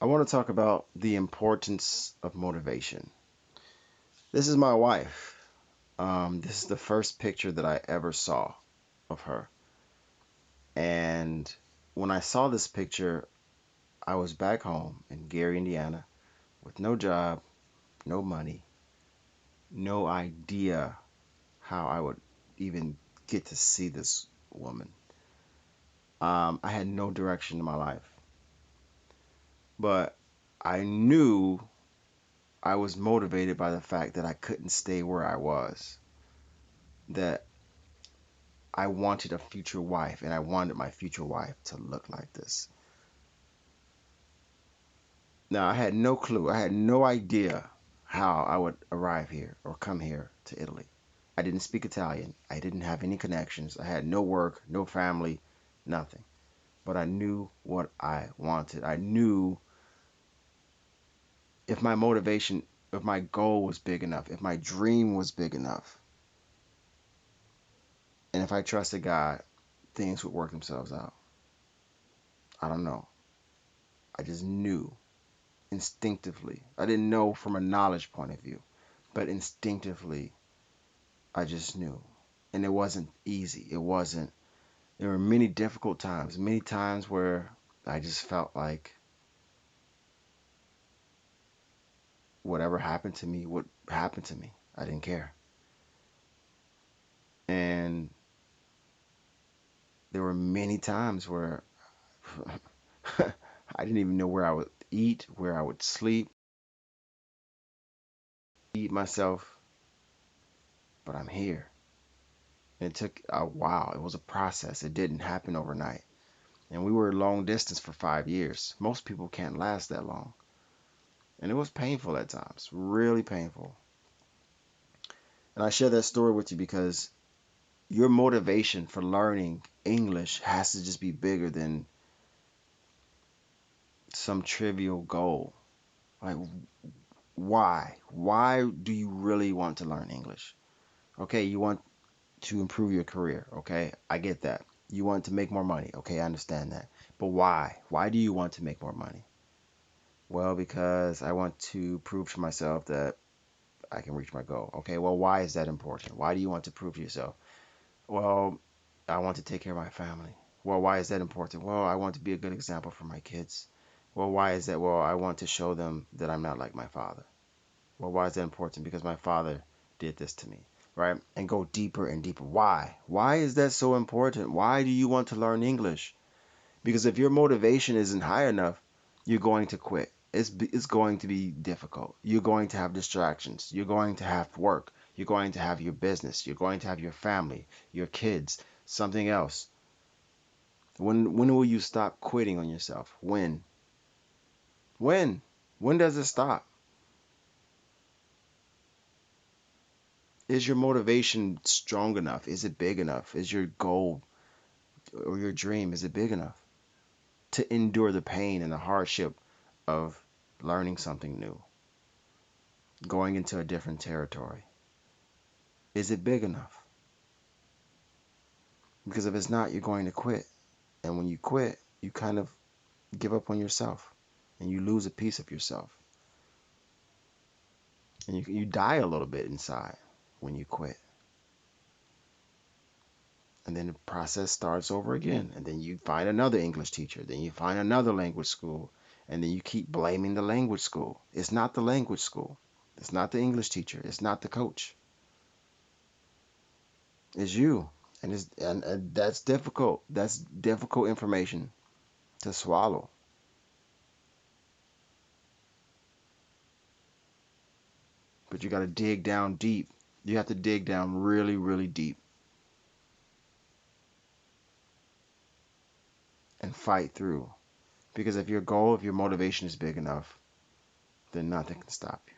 I want to talk about the importance of motivation. This is my wife. This is the first picture that I ever saw of her. And when I saw this picture, I was back home in Gary, Indiana, with no job, no money, no idea how I would even get to see this woman. I had no direction in my life, but I knew I was motivated by the fact that I couldn't stay where I was, that I wanted a future wife and I wanted my future wife to look like this. Now, I had no clue. I had no idea how I would arrive here or come here to Italy. I didn't speak Italian. I didn't have any connections. I had no work, no family, nothing. But I knew what I wanted. I knew if my motivation, if my goal was big enough, if my dream was big enough, and if I trusted God, things would work themselves out. I don't know. I just knew instinctively. I didn't know from a knowledge point of view, but instinctively, I just knew. And it wasn't easy. It wasn't, there were many times where I just felt like whatever happened to me would happen to me. I didn't care. And there were many times where I didn't even know where I would eat, where I would sleep, eat myself, but I'm here. And it took a while. It was a process. It didn't happen overnight. And we were long distance for 5 years. Most people can't last that long. And it was painful at times, really painful. And I share that story with you because your motivation for learning English has to just be bigger than some trivial goal. Like, why? Why do you really want to learn English? Okay, you want to improve your career. Okay, I get that. You want to make more money. Okay, I understand that. But why? Why do you want to make more money? Well, because I want to prove to myself that I can reach my goal. Okay, well, why is that important? Why do you want to prove to yourself? Well, I want to take care of my family. Well, why is that important? Well, I want to be a good example for my kids. Well, why is that? Well, I want to show them that I'm not like my father. Well, why is that important? Because my father did this to me, right? And go deeper and deeper. Why? Why is that so important? Why do you want to learn English? Because if your motivation isn't high enough, you're going to quit. It's going to be difficult. You're going to have distractions. You're going to have work. You're going to have your business. You're going to have your family, your kids, something else. When will you stop quitting on yourself? When? When? When does it stop? Is your motivation strong enough? Is it big enough? Is your goal or your dream, is it big enough to endure the pain and the hardship of learning something new, going into a different territory? Is it big enough? Because if it's not, you're going to quit. And when you quit, you kind of give up on yourself and you lose a piece of yourself. And you die a little bit inside when you quit. And then the process starts over again. And then you find another English teacher. Then you find another language school. And then you keep blaming the language school. It's not the language school. It's not the English teacher. It's not the coach. It's you. And that's difficult. That's difficult information to swallow. But you got to dig down deep. You have to dig down really, really deep and fight through. Because if your goal, if your motivation is big enough, then nothing can stop you.